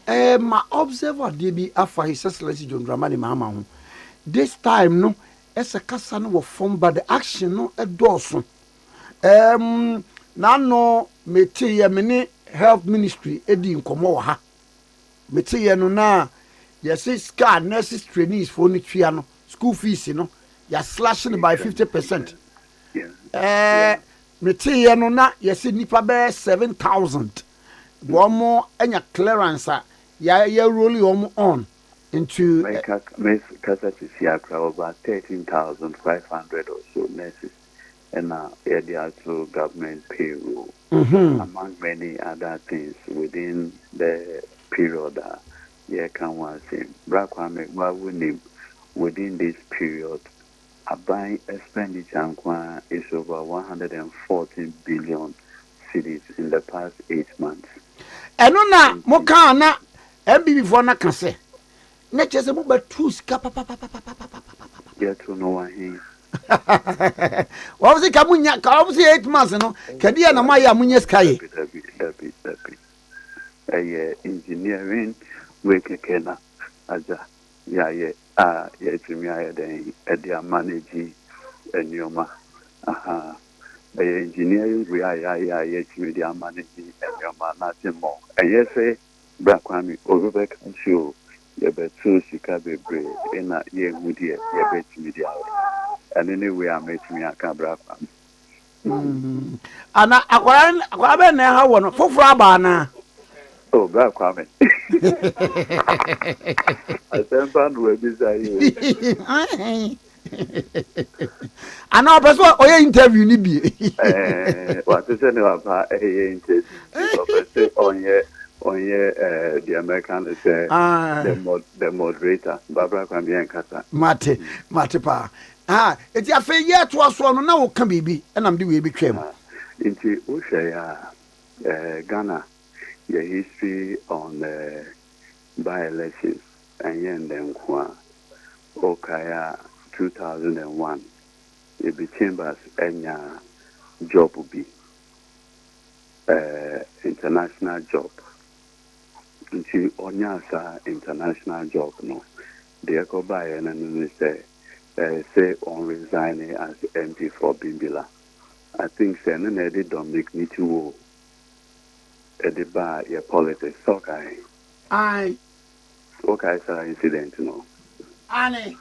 Ma observer de bi afa His Excellency John Dramani Mahama ho. This time no ese kasa no wo form but the action no edoso. Na no mete ye me health ministry edi nkomo wo ha. Mete ye no na yes scar nurses trainees for ni twia no school fees no ya slashing by 50%. Mete ye no na yes nipa be 7,000. One enya clearance ya rolling on into about 13,500 or so nurses and the actual government payroll among many other things within the period can one say within this period a buying expenditure is over 114 billion cities in the past 8 months. Eno na mo kan na MBB for na kan se na chese mo ba two ska pa. Get to know he What was it kamunya ka was 8 months no kadi ya na ma ya munya ska ye engineering we kekena aja ya timi ya den e manage enioma engineering we ya timi dia manage enioma na timo say black kwami overback show ye betu sika bebre na ye hudi ye betimi dia and anyway I met me aka black kwami ana akwara be na ha wo no foforo aba na. Oh, black kwami I sent on we be say ana opeso oye interview ni bi what is any of interview on the American say the moderator Barbara Kwame Nkata mate pa eti afa ye to aso no na wo ka bibi enam de we bi twem into Oshaya Ghana your history on by-elections and then Okaya 2001 it be chambers enya job will be international job into onyasa international job no they go by and say on resigning as MP for Bimbila. I think say no na dey Dominic Nitu at the bar your politics okay sir incident no ane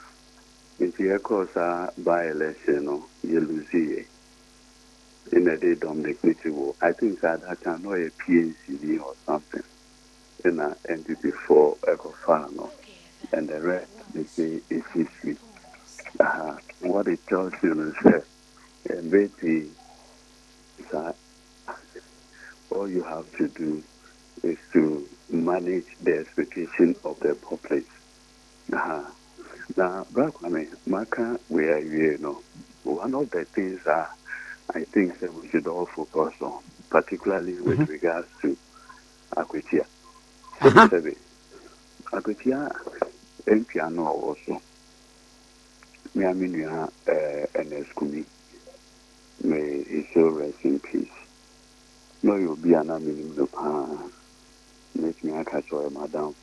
into your course by election no you lose in a day Dominic Nitu. I think that time no a PhD or something in a NDP for Ecofano and the rest they say is history. What it tells you is that all you have to do is to manage the expectation of the populace. Now, Black Maka, we are one of the things I think that we should all focus on, particularly with regards to Akwitia. Akwitia, Piano also. Me aminua NS Kumi. May his soul rest in peace. No, you'll be an minimum of make me a catch or madam.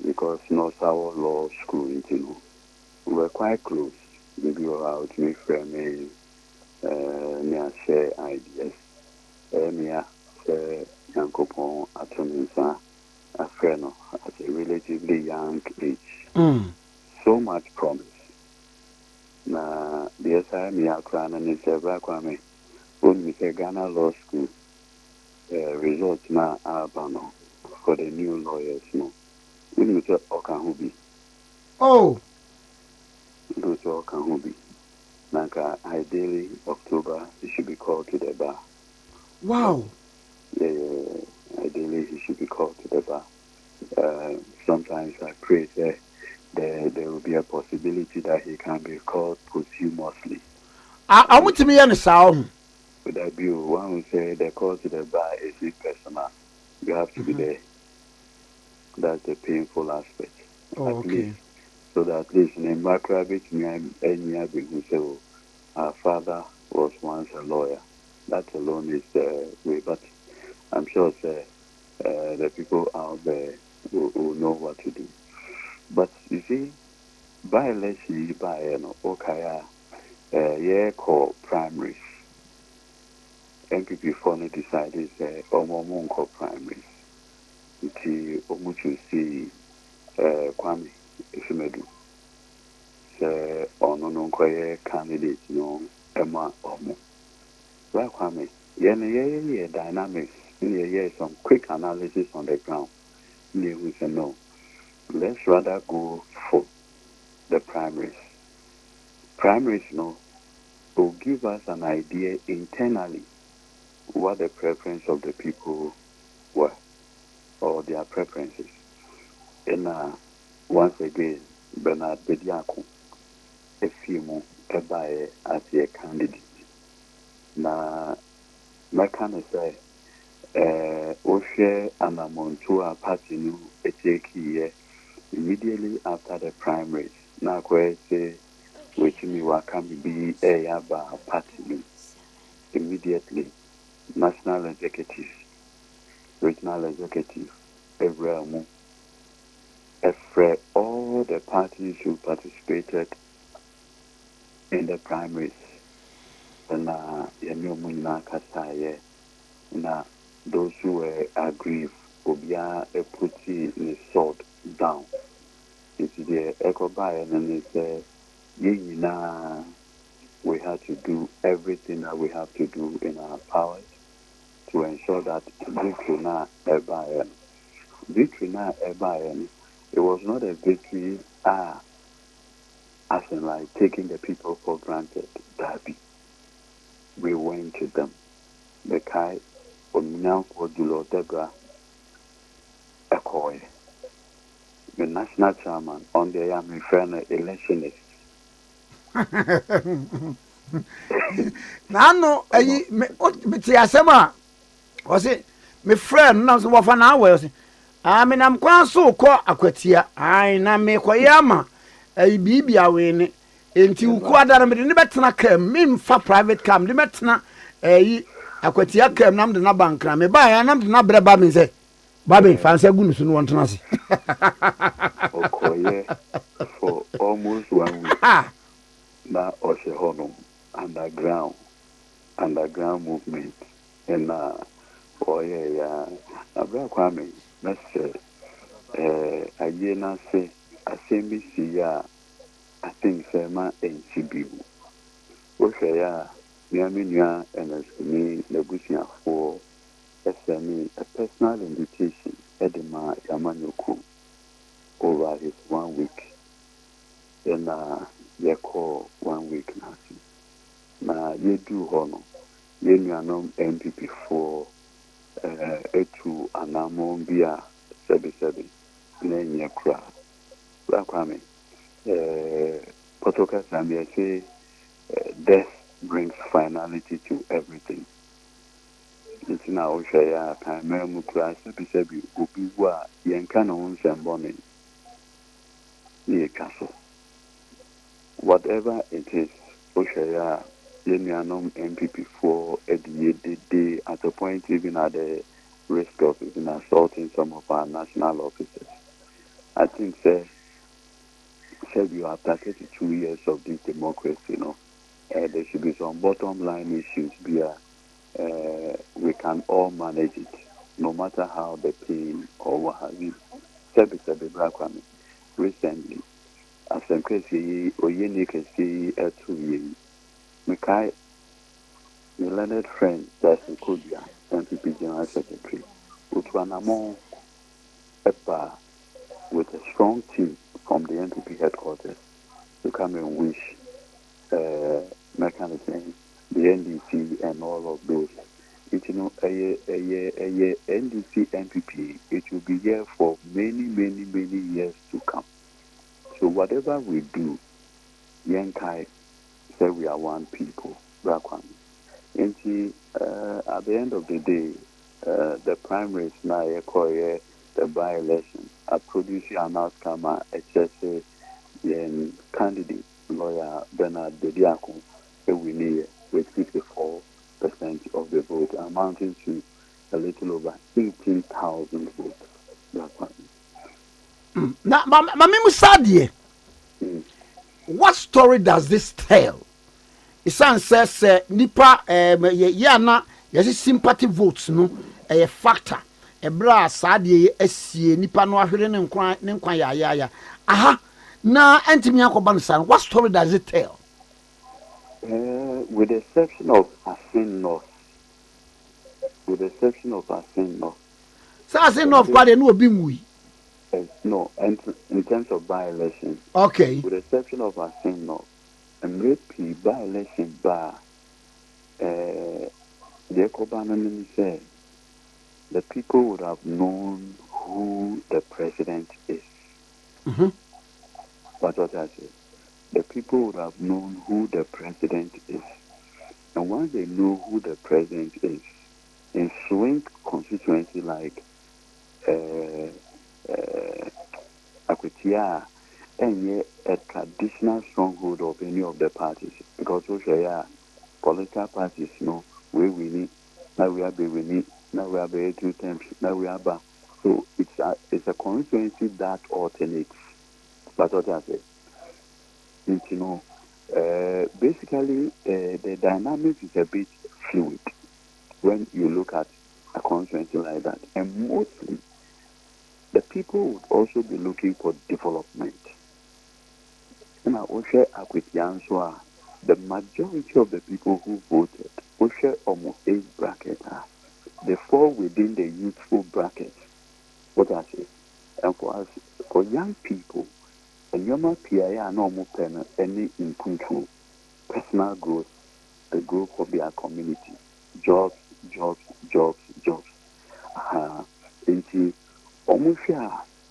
Because no sour law school, we were quite close. Maybe we were out, me friend, me share ideas. Me share Yankopon Atomisa, a friend at a relatively young age. So much promise. Na the SI me akran and it's a black woman. When we say Ghana Law School, results na Albano for the new lawyers. No, when we say Okahubi. Oh, we say Okahubi. Nanka ideally October he should be called to the bar. Wow. Yeah, ideally he should be called to the bar. Sometimes I pray that there will be a possibility that he can be called posthumously. I want to be on the sound. Would that be one who say the call to the bar is impersonal? You have to be there. That's the painful aspect. Oh, okay. Least, so that at least in a macrobit, who say, our father was once a lawyer. That alone is the way. But I'm sure the the people out there will know what to do. But you see, by election, by okay, yeah, call primaries. NPP for decided say call primaries. Nti omuchu si Kwame Ifemedu. Say ono no nkoye candidate no ema omo. Right, Kwame, yeah, dynamics. Yeah, some quick analysis on the ground. Yeah, we say no. Let's rather go for the primaries. Primaries, will give us an idea internally what the preference of the people were or their preferences. And once again, Bernard Bediako, a few more as a candidate. Now, my kind of say, Oshe Anamontua party no take here immediately after the primaries. Now, I say, waiting me welcome be a yaba party immediately. National executive, regional executive, every all the parties who participated in the primaries. And those who were aggrieved will be putting the sword down. It's the echo by and they say, we have to do everything that we have to do in our powers to ensure that victory now ever. Victory now ever. It was not a victory as in like taking the people for granted. Derby. We went to them. The Kai Onyanko Dulo Debra Ekoye. The national chairman on the Yami friend electionist. Nano, me asema. Was it me friend? No, so what for now? Was it? I mean, I'm quite so called Aquatia. I na me koyama. Bibi awene. Enti ukwada na me ne betena kam me mfa private cam de betena Aquatia kam nam de na bank na me ba ya nam de na breba me say babe fancy gu nusu no wontena se. Okoye for almost 1 week. Na Oshe Honum underground movement and Abra Kwame message ayena say asembisi ya I think sema NCB Oshe ya Miaminua and me nebusia for SME a personal invitation Edema Yamanyoku over his 1 week and ye call 1 week now. Na ye do hono ye nuanom MPP for etu anamon bia sebi na nye kra Kwame Potoka Zambia say death brings finality to everything. It's now Oshaya time mu kra sebi obi wa yenka no nsembone ye kaso whatever it is Oshaya Yemianom MPP for at the point even at the risk of even assaulting some of our national officers. I think say you after 32 years of this democracy, there should be some bottom line issues we can all manage it, no matter how the pain or what have you. Recently, as I'm crazy, or you can see 2 years. Mikai, the learned friend, that's in Kodia, MPP General Secretary, Utwanamo Epa, with a strong team from the MPP headquarters to come and wish mechanism, the NDC and all of those. A NDC MPP, it will be here for many years to come. So whatever we do, Yankai say we are one people. At the end of the day, the primaries now the by-election are producing an outcome HSA candidate lawyer Bernard Bediako winning with 54% of the vote, amounting to a little over 18,000 votes. That's what. Now, Mami Musadie, what story does this tell? Isan says, nipa, yana, yes, sympathy votes, no, a factor. A bra sadie, a nipa no ahwere ne nkwa ya. Aha, na entimi akobansan. What story does it tell? With the exception of Asin North. With the exception of Asin North. So Asin North, quite a new bimui. No, in terms of by-election. Okay. With the exception of Asin North, and maybe by-election bar, the Kobanan said the people would have known who the president is. That's what I said. The people would have known who the president is. And once they know who the president is, in swing constituency like Akwitia, and yet a traditional stronghold of any of the parties, because political parties, we need, now we are winning, now we are 2 times, now we are back. So it's a constituency that alternates. That's what I said. Basically, the dynamics is a bit fluid when you look at a constituency like that. And mostly, the people would also be looking for development. And I will share with Yansua, the majority of the people who voted, will share almost age bracket. They fall within the youthful bracket. What I say. And for us, for young people, and your PIA are normal pen any in control, personal growth, the growth of their community, jobs. Into almost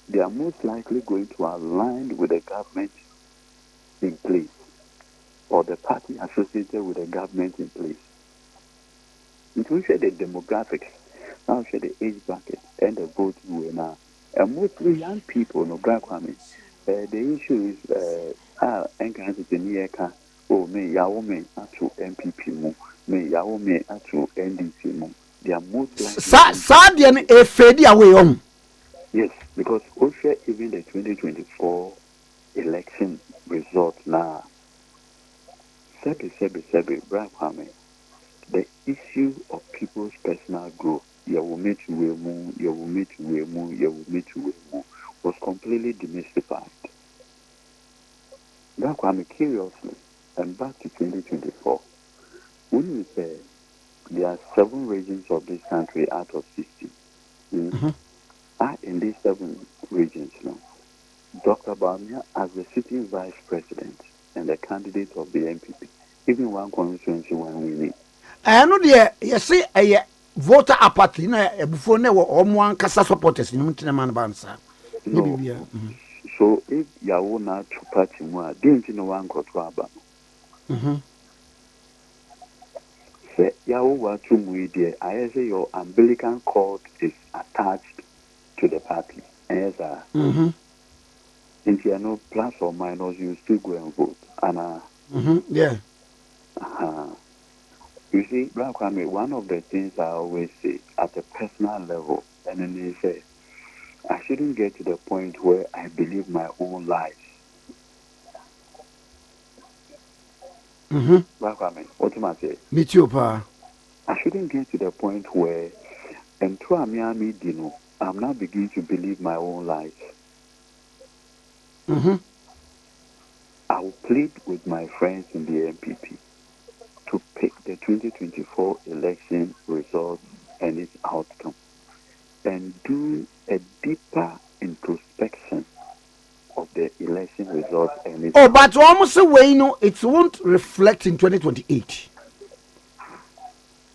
they are most likely going to align with the government in place, or the party associated with the government in place. Into share the demographics, now share the age bracket and the voting way now. And mostly young people, no Godwin. The issue is encourage the near me yawo me to MPP mu, me yawo me to NDC mu. They are most likely. Sadian a fedi away on. Yes, because also even the 2024 election result now, Sebi, Brahma, the issue of people's personal growth, was completely demystified. Brahma, curiously, and back to 2024, when we say there are 7 regions of this country out of 60, in these 7 regions now, Dr. Bamia as the sitting vice president and the candidate of the MPP, even one constituency when we need. I know the you see a voter apathy before never or one cassa supporters in Muntinman Bansa. No. So if Yawona to party more, didn't you know one got rubber? Say Yawa to me, I say your umbilical cord is attached to the party. Yes, if you know plus or minus, you still go and vote. And yeah. You see, Kwame, one of the things I always say at a personal level, and then they say, I shouldn't get to the point where I believe my own lies. Kwame, what am I saying? Me too, Pa. I shouldn't get to the point where, and I'm not beginning to believe my own lies. I will plead with my friends in the MPP to pick the 2024 election results and its outcome and do a deeper introspection of the election results and its but almost a way, it won't reflect in 2028.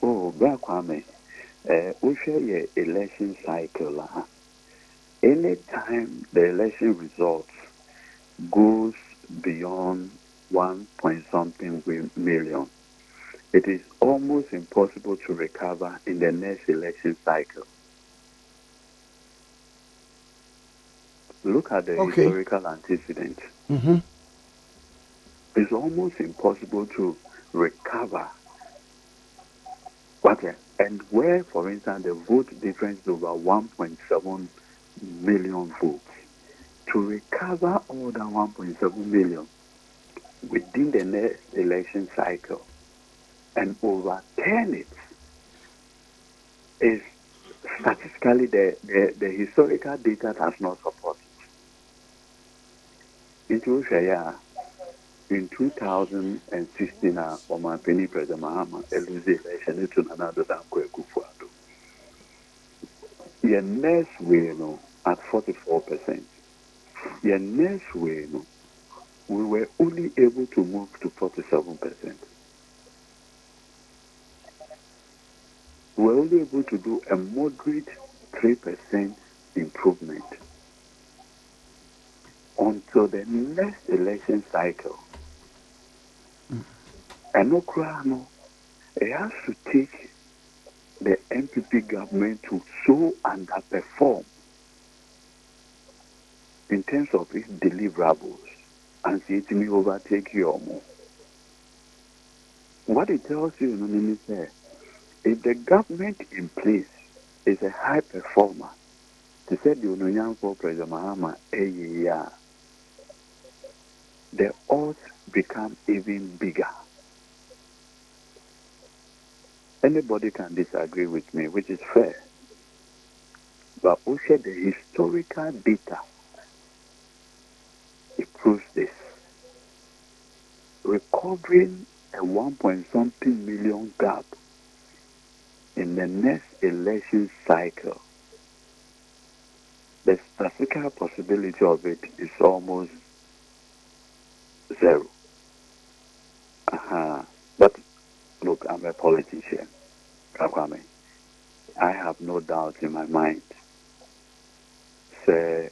Kwame, we share your election cycle. Anytime the election results goes beyond 1 point something million, it is almost impossible to recover in the next election cycle. Look at the historical antecedent. It's almost impossible to recover And where, for instance, the vote difference is over 1.7 million votes, to recover all that 1.7 million within the next election cycle and overturn it is statistically the historical data does not support it. In 2016, Oman Penny President Mahama lose the election to another Tamakloe Kufuado. Your next way, at 44%. Your next way, we were only able to move to 47%. We were only able to do a moderate 3% improvement until the next election cycle. And it has to take the MPP government to so underperform in terms of its deliverables and see it may overtake you or more. What it tells you, is if the government in place is a high performer, to say the Union for President Mahama a year, the odds become even bigger. Anybody can disagree with me, which is fair. But also the historical data, it proves this. Recovering a 1-point-something million gap in the next election cycle, the statistical possibility of it is almost zero. But look, I'm a politician. I have no doubt in my mind. Say,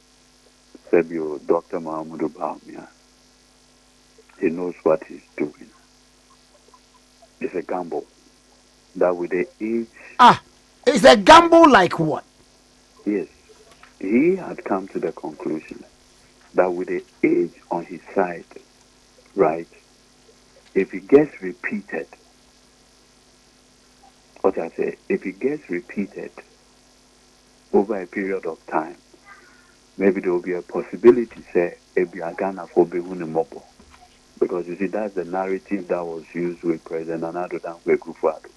Dr. Mahmoud Baumia, he knows what he's doing. It's a gamble. That with the age... it's a gamble like what? Yes. He had come to the conclusion that with the age on his side, right, if it gets repeated, if it gets repeated over a period of time, maybe there will be a possibility, say, Ghana for Behuni. Because you see, that's the narrative that was used with President Nana Kufuado.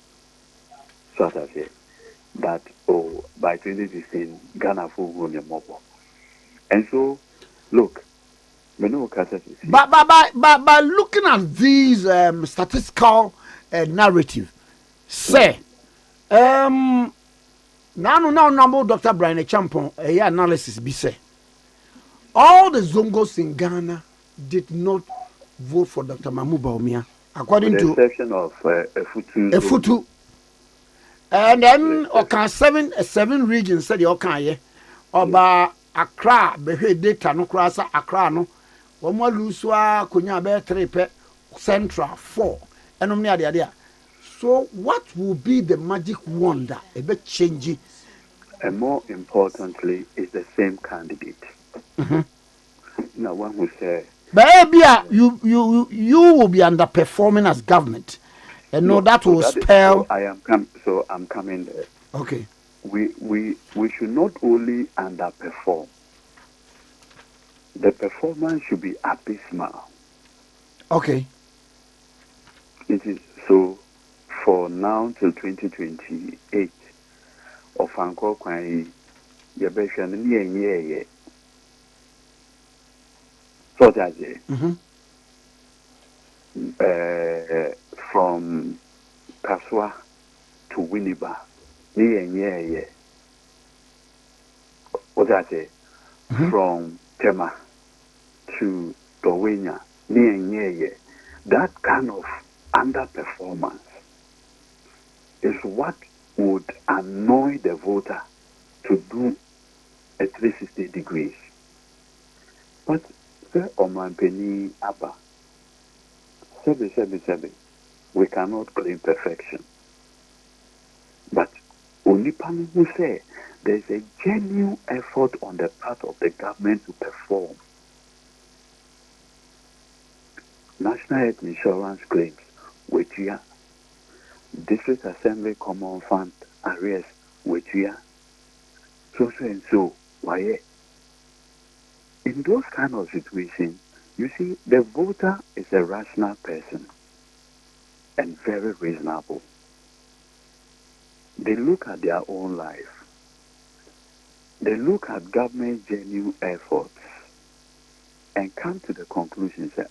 So as I say, that, by 2016, Ghana for Behuni. And so, look, but looking at these statistical narrative, say, now Dr. Brian Champon, analysis be say, all the Zongos in Ghana did not vote for Dr. Mahmoud Baumia, according with the to exception of Efutu. And then seven regions said the Oba Accra, Behe data no crasa Accra no. One Luswa, Kunya Bear 3 Central 4, and omnia the idea. So, what will be the magic wonder? A bit changing. And more importantly, is the same candidate. Now, one who say, baby, you will be underperforming as government, and no, that will spell. I'm coming there. Okay. We should not only underperform. The performance should be abysmal. Okay. It is so for now till 2028 of Anko Kwai Yabeshan so that from Kaswa to Winneba what I say from Tema to Dowenya, that kind of underperformance is what would annoy the voter to do a 360 degrees. But Oman Penny Abba, we cannot claim perfection. But Onipan who say there's a genuine effort on the part of the government to perform. National health insurance claims, which District Assembly Common Fund arrears with you. So and so. Why? In those kind of situations, you see, the voter is a rational person and very reasonable. They look at their own life. They look at government genuine efforts and come to the conclusion, say,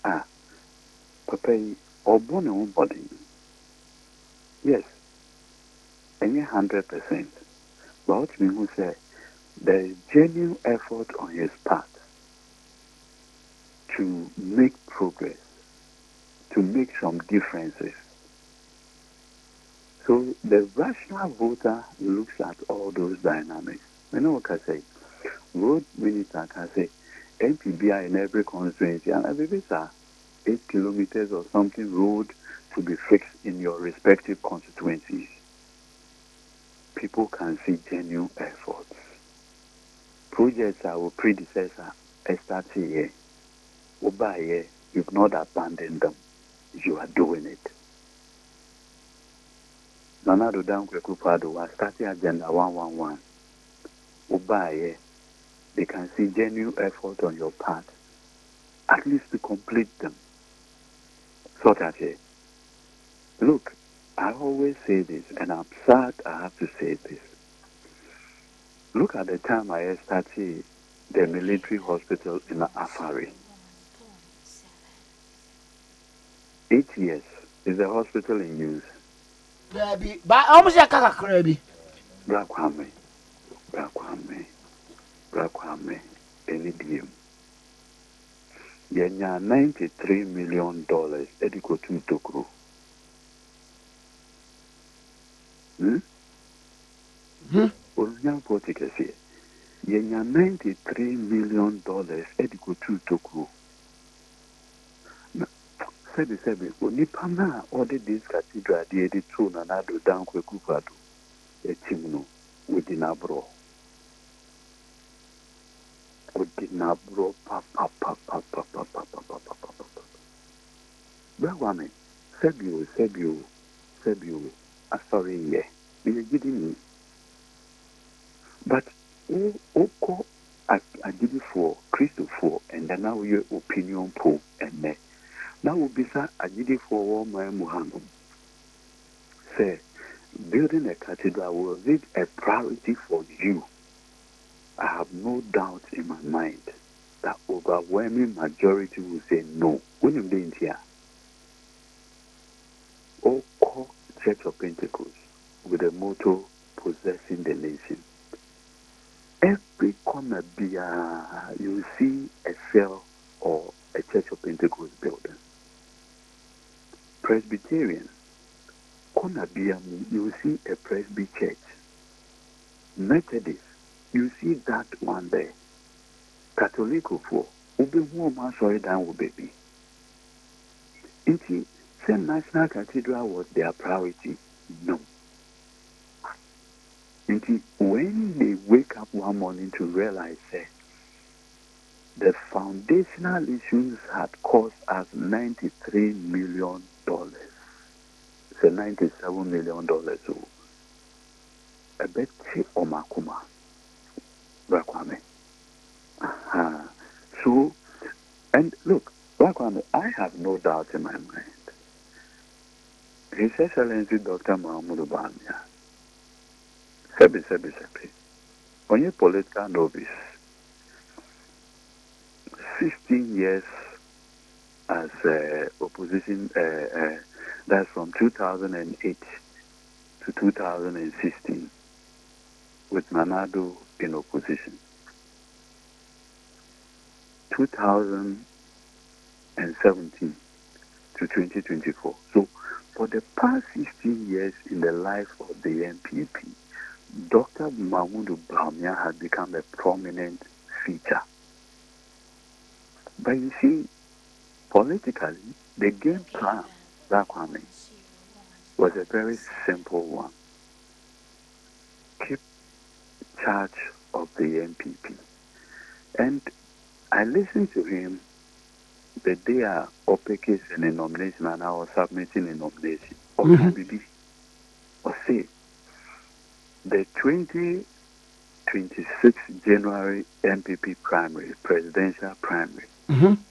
Papa, or born body. Yes, any 100%. But what we will say, there is genuine effort on his part to make progress, to make some differences. So the rational voter looks at all those dynamics. You know what I say? Road minister can say, MPBI in every constituency, and every bit 8 kilometers or something road to be fixed in your respective constituencies. People can see genuine efforts. Projects our predecessor started here. Over here, you've not abandoned them. You are doing it. Nanado Dankwekupado was starting Agenda 111. Over here, they can see genuine effort on your part, at least to complete them. So that, look, I always say this, and I'm sad I have to say this. Look at the time I started the military hospital in Afari. 8 years is the hospital in use. Baby, but almost a crazy. Brakwame, any DM. Yenya $93 million ediko to Tokro. Original Portuguese. Yenya $93 million ediko to Tokro. Sebi, Onipana ordered this cathedral, the editor, and I do down Kwekupado, a chimno, within a bro. Within a bro, papa. Brawame, Sebio, sorry, yeah, you're getting me. But, Oko, I did it for Christopher, and then now your opinion poll, and next. Now will be sir, I did it for my Muhammad. Say, building a cathedral was it a priority for you? I have no doubt in my mind that overwhelming majority will say no. When you're doing here, all call Church of Pentecost with the motto possessing the nation. Every corner you see a cell or a Church of Pentecost building. Presbyterian, corner you see a Presby church. Methodist, you see that one there. Catholic for Ube woman sorry down with baby. Inti, St. National Cathedral was their priority. No. Inti, when they wake up one morning to realize that the foundational issues had cost us $93 million. It's a $97 million. So, a bet Omakuma. Brakwame. So, and look, Brakwame, I have no doubt in my mind. His Excellency Dr. Mahmoud Bamia. Sebi. On your political novice, 16 years as opposition, that's from 2008 to 2016, with Nanado in opposition. 2017 to 2024. So, for the past 16 years in the life of the NPP, Dr. Mahmoud Bamia has become a prominent feature. But you see, politically, the game plan, Rakwame, was a very simple one. Keep charge of the NPP. And I listened to him the day I opaque in a nomination and I was submitting a nomination. Or see, the 2026 January MPP primary, presidential primary,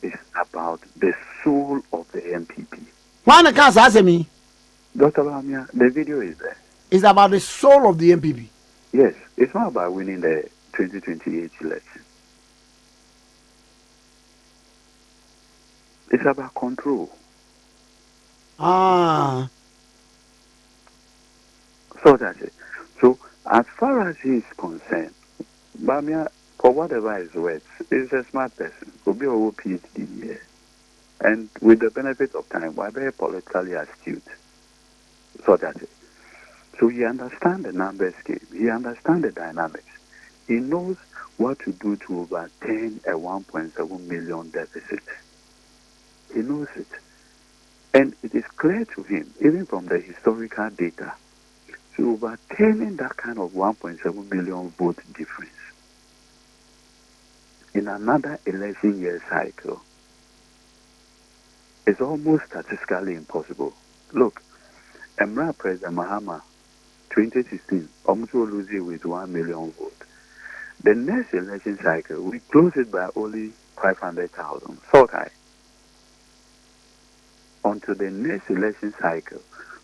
is about the soul of the MPP. Why the can't answer me? Dr. Lamia, the video is there. It's about the soul of the MPP. Yes, it's not about winning the 2028 election. It's about control. Ah. So that's it. So as far as he is concerned, Bamia, for whatever is worth, is a smart person. Could be a PhD here. And with the benefit of time, we're very politically astute. So that's it. So he understands the numbers game. He understands the dynamics. He knows what to do to overturn a 1.7 million deficit. He knows it. And it is clear to him, even from the historical data, to overturning that kind of 1.7 million vote difference in another election year cycle is almost statistically impossible. Look, Emra President Mahama, 2016, almost losing with 1 million votes. The next election cycle, we closed it by only 500,000. So high. Until the next election cycle.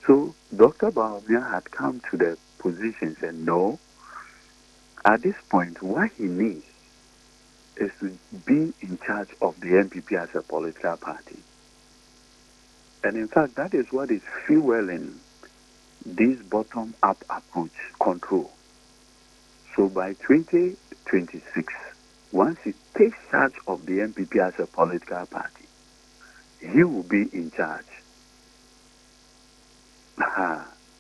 So Dr. Baumia had come to the position and no, at this point, what he needs is to be in charge of the MPP as a political party. And in fact, that is what is fueling this bottom-up approach control. So by 2026, once he takes charge of the MPP as a political party, he will be in charge.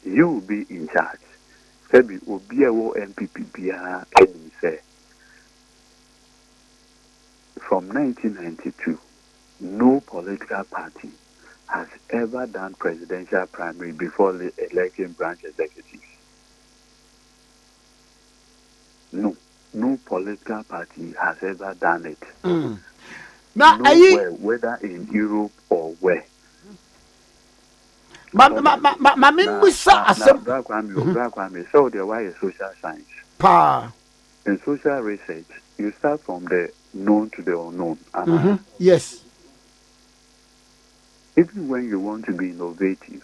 You will be in charge. Sebi Obiawo MPP Bia say from 1992, no political party has ever done presidential primary before electing branch executives. No political party has ever done it. Now, nowhere, whether in Europe or where. Black Kwame, so there was a social science. In social research, you start from the known to the unknown. Yes. Even when you want to be innovative,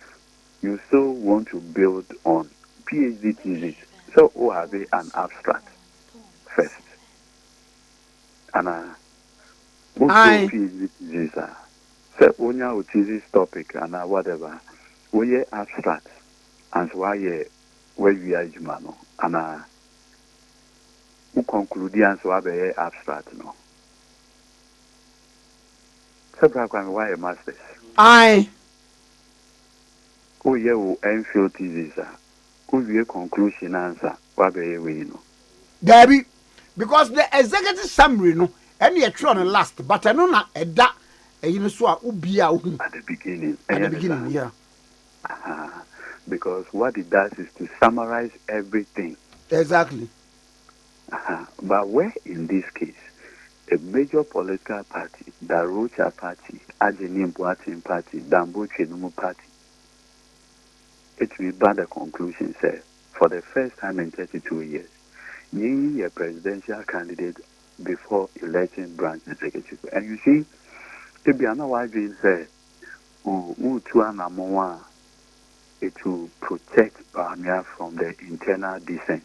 you still want to build on PhD thesis. So, who have an abstract first? And what PhD thesis are? So, when you thesis topic and whatever, we abstract, and so why we are human, and who conclude and so have abstract, no. So, why a master's? Oh, yeah, Enfield thesis. Who be a conclusion answer? What be we know? Debbie, because the executive summary, no, any a try on last, but I know not a da, you know, so ubia at the beginning. At the beginning, yeah. Because what it does is to summarize everything. Exactly. But where in this case, a major political party, the Rocha Party, Ajenim Boatin Party, Dambo Chenumu Party, it will be the conclusion, sir, for the first time in 32 years, being a presidential candidate before electing branch executive. And you see, to be another way, say, it will protect Bamia from the internal dissent.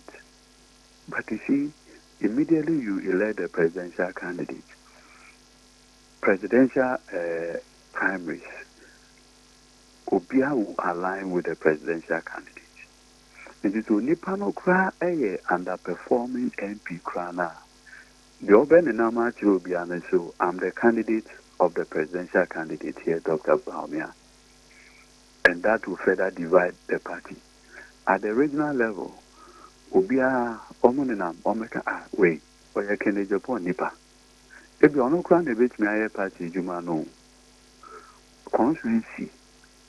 But you see, immediately you elect a presidential candidate, presidential primaries, Obia will align with the presidential candidate. And it will Nipano Kra underperforming MP Krana. The Oben and Nama Chirobiana, so I'm the candidate of the presidential candidate here, Dr. Baumia. And that will further divide the party. At the regional level, Obia Omonenam Omeka way, or you can Japan Nipa. If you are not crowned a bit, my party, Jumano, constituency,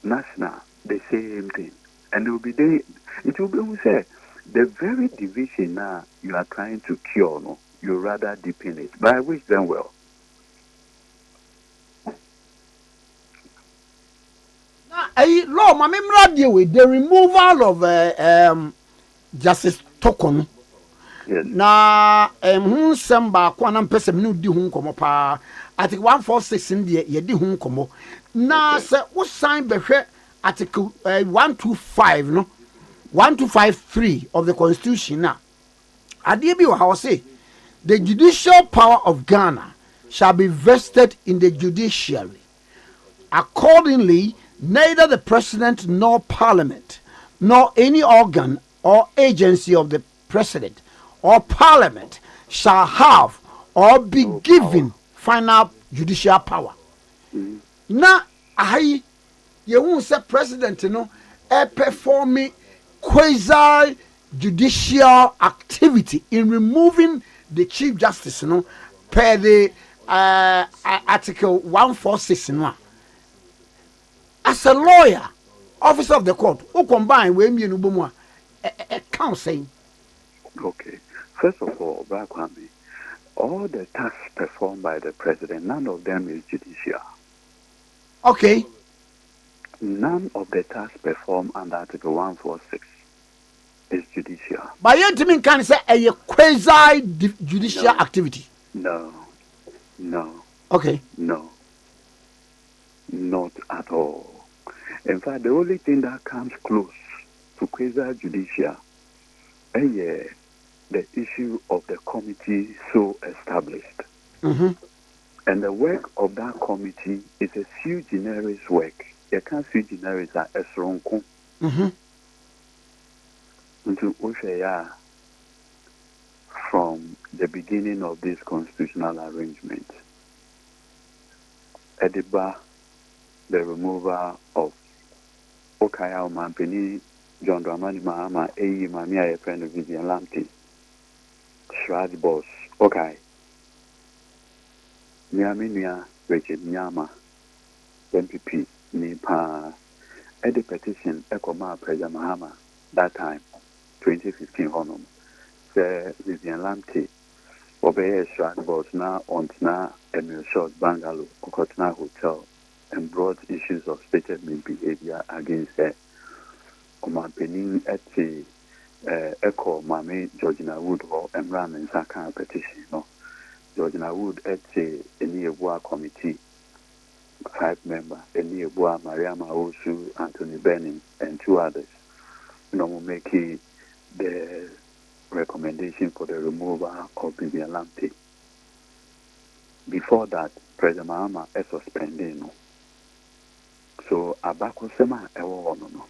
national, the same thing. And it will be there, it will be, we say, the very division now you are trying to cure, no, you rather deepen it. But I wish them well. Now, no, my memory with the removal of Justice Tokon. Yes. Na hu sem ba kwa na mpese me di hu nkomo pa. Article 146 in the ye di hu nkomo. Na se wo sign behwe article 125 no 1253 of the constitution na. Ade bi wo ha say the judicial power of Ghana shall be vested in the judiciary. Accordingly, neither the president nor parliament nor any organ or agency of the president or parliament shall have or be given final judicial power. Na ahi ye won say president no performing quasi judicial activity in removing the chief justice no per the article 146 no. As a lawyer, officer of the court, who combine with me and count saying. Okay. First of all, Kwame, all the tasks performed by the president, none of them is judicial. Okay. None of the tasks performed under Article 146 is judicial. But you mean can say a quasi judicial activity? No. Okay. No. Not at all. In fact, the only thing that comes close to quasi judicial is the issue of the committee so established. Mm-hmm. And the work of that committee is a sui generis work. You can't sui generis as a strong. Mm-hmm. From the beginning of this constitutional arrangement, Ediba, the removal of Okaya Mampeni, John Dramani Mahama, A.E. Mamia, a friend of Vivian Lamptey, Shrad Boss, okay. Miaminia, Richard Nyama, MPP, Nipa, Eddie petition, Ekoma, President Mahama, that time, 2015 Honum, the Vivian Lamptey, Obey Shrad Boss now on now, Emil Short Bungalow, Okotna Hotel, and brought issues of stated misbehavior against her. Omapening at the Echo Mame Georgina Wood or Emran and Saka petition. No, Georgina Wood at the Eniabua committee, 5 members, Eniabua, Mariama Osu, Anthony Benning, and 2 others. Making the recommendation for the removal of Vivian Lamptey. Before that, President Mahama is suspended. No. So, Abako Sema, no.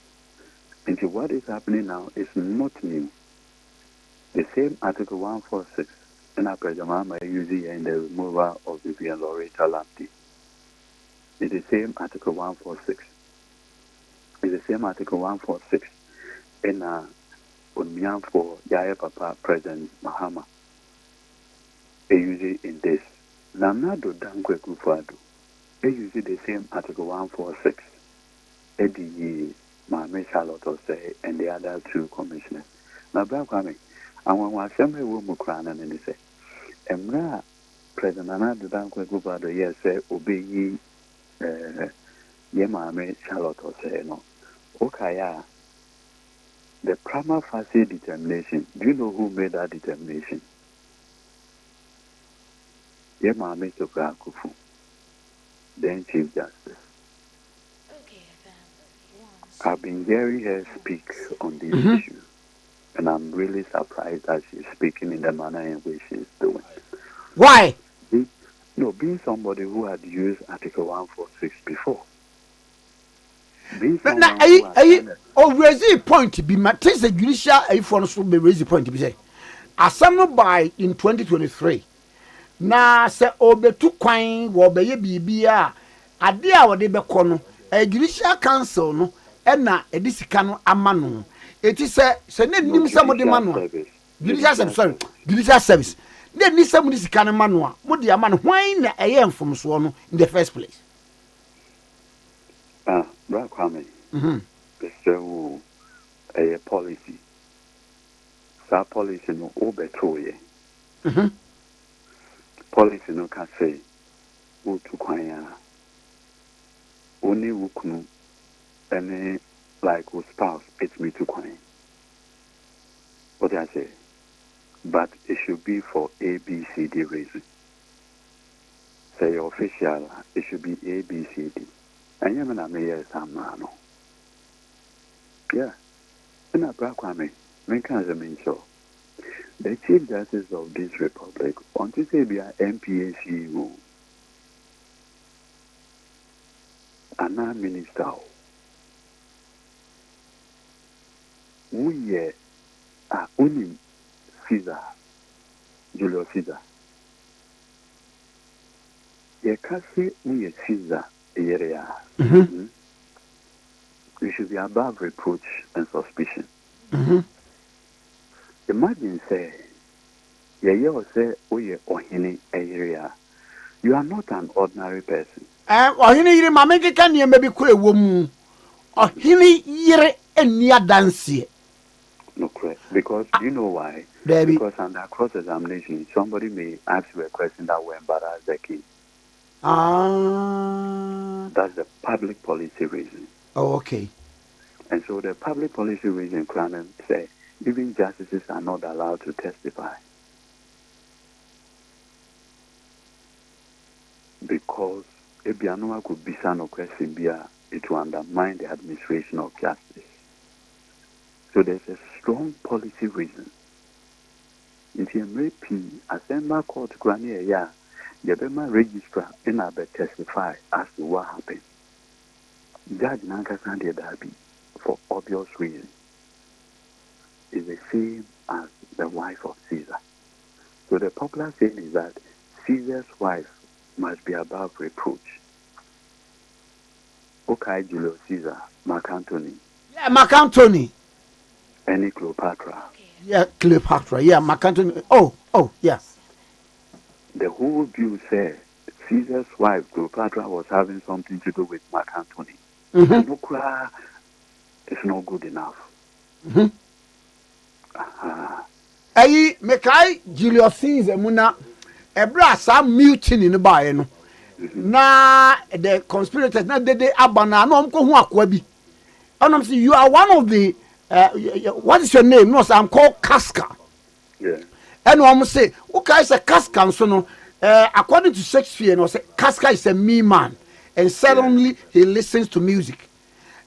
And what is happening now is not new. The same Article 146 and President Mahama using in the removal of Vivian Loretta Lamptey. It's the same Article 146. It's the same Article 146 in Unmian for Yaya Papa President Mahama. Using in this. Namnado Dankwe Kufado. They use the same Article 146. Eddie Mame Charlotte say and the other 2 commissioners. Now, Kwame, and when we assembly room crown and they say, Emra President Anado Dankwe Kufado, yes, say, obey ye Mame Charlotte say, no. Okay, the prima facie determination. Do you know who made that determination? Mame Kufu, then Chief Justice. I've been hearing her speak on this issue, and I'm really surprised that she's speaking in the manner in which she's doing. Why? Being somebody who had used Article 146 before. Raise a point to be takes the judicial force will be raise the point to be say. Assembled by in 2023. Na se obetu kwan wo beye bibia ade a wo de bekọ no judicial council no e na edisika no amano eti se ne nim se mo de mano judicial service ne ni se mo disika no mano a mo de amano hwan na eye mfomso no in the first place. Bra Kwame. So a policy. Sa policy no obetoye. Policy no can say, "Who to kwanya, only wukunu, and like whose spouse it's me to coin. What do I say? But it should be for A, B, C, D reason. Say official, it should be A, B, C, D. And you know, me yes, I'm man. Yeah. In a black woman, me can't mean so. The Chief Justice of this Republic, want to say be an MPA CEO, and a minister. We are only Caesar, Julius Caesar. You can't say we are Caesar area. We should be above reproach and suspicion. Imagine say, you say we are Ohini area. You are not an ordinary person. Ohini yire mama keka ne maybe kura womu. Ohini yire enia dansie. No, correct. Because you know why? Baby. Because under cross-examination, somebody may ask you a question that will embarrass the king. That's the public policy reason. Oh, okay. And so the public policy reason can say even justices are not allowed to testify. Because if Bianoa could be son of question, it will undermine the administration of justice. So there's a strong policy reason. If you may be assemble court granny ya, you better register and I testify as to what happened. Judge Nanka Sandy Darby, for obvious reasons, is the same as the wife of Caesar. So the popular saying is that Caesar's wife must be above reproach. Okay, Julius Caesar, Mark Antony. Yeah, Mark Antony. Any Cleopatra. Yeah, Cleopatra. Yeah, Mark Antony. Oh, yes. The whole view said Caesar's wife, Cleopatra, was having something to do with Mark Antony. It's not good enough. Ayi mekai Julius Caesar muna ebra sa mutiny no bae no na the conspirators na dede abana no omko hu akwa bi onom say you are one of the what is your name? No, I'm called Casca. Yeah. And one say okay, say Casca so no according to Shakespeare no say Casca is a me man and suddenly he listens to music.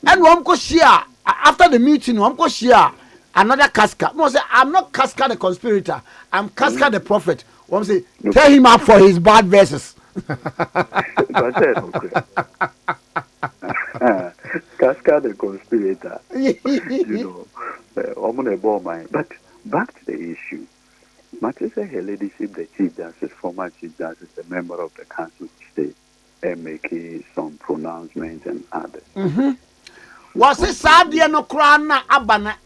And one go share after the meeting one go share another Casca. No, say I'm not Casca the conspirator. I'm Casca the prophet. One say tell him up for his bad verses. Casca the conspirator. I'm gonna bore mine. But back to the issue. Matisa, her ladyship, the Chief Justice, former Chief Justice, a member of the Council of State, and making some pronouncements and others. Was it sad no crana abana?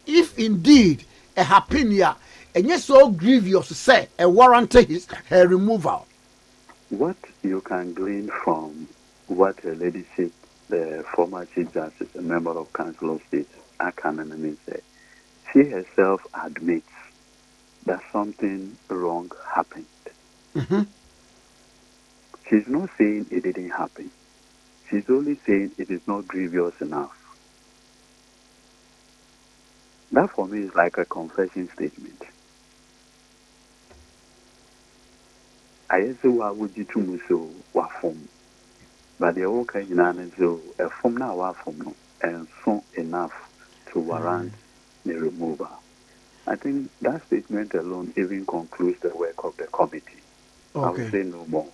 If indeed a hapinia and yes so grievous to say a warrant her removal. What you can glean from what her ladyship, the former Chief Justice, a member of Council of State, Akananani said, she herself admits that something wrong happened. She's not saying it didn't happen. She's only saying it is not grievous enough. That for me is like a confession statement. I say why would you to so wa form? But the okay in so a form now wa form and so enough to warrant the removal. I think that statement alone even concludes the work of the committee. Okay. I will say no more.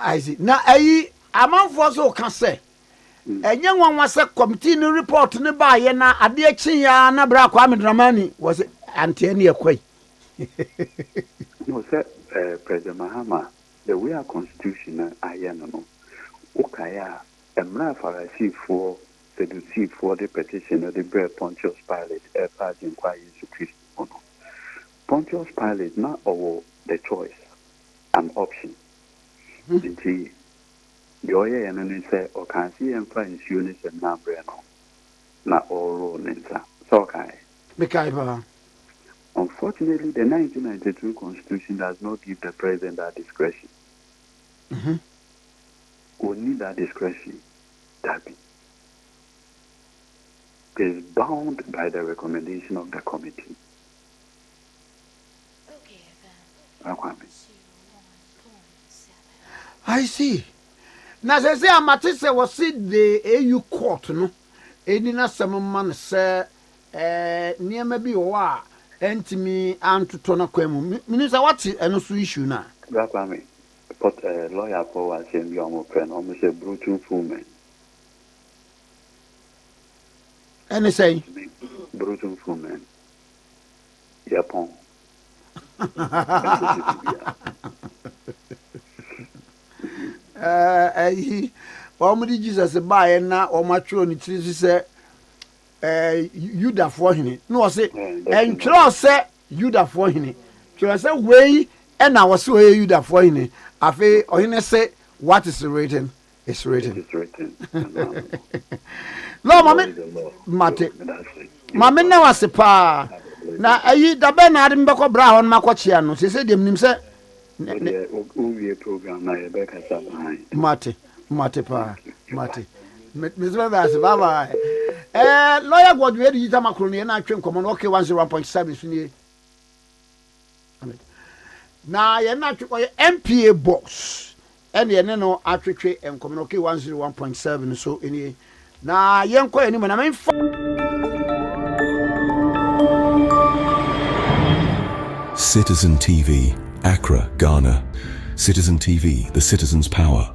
I see. Now, I'm on for so can say. And young one was a committee report in the buy and a dear Chia Nabra Kwame Dramani was Antonia Quay. No, sir, President Mahama, the way our constitution, I know. Okaya, a Mrafarasi for the petition of the bread Pontius Pilate, a part inquiry to Christ. Pontius Pilate, not all the choice, an option. The Joy and then say, or can see and find units and number, not all rolling. So, okay. Unfortunately, the 1992 Constitution does not give the president that discretion. We need that discretion. Dabi. Is bound by the recommendation of the committee. I see. Now, they say, Matisse was sit the AU court, no? Edina some man say, near maybe or entimi and to turn a quemu. Minister, what's it? And also issue now. Rapami, but a lawyer for us in your friend, almost a brutal woman. And say, brutal woman. Yapon. Omudi Jesus buy na o matro ni tiri se Yuda for hini no say en tro se Yuda for hini tro se we e na wo se Yuda for hini afi ohine say what is written is written. No mate mame na wase pa na ayi da be na ade mbekọ bra hon makọ no se dem nim se program na Rebecca Sabahai. Mate pa. Mr. Bass, bye bye. Lawyer Godwin, Edudzi Tamakloe, na atwe nkomo no okay 101.7 suni. Na ye na atwe MPA box. Ene ye no atwetwe nkomo no okay 101.7 so eni. Na ye nko eni na memfa Citizen TV, Accra, Ghana. Citizen TV, the citizen's power.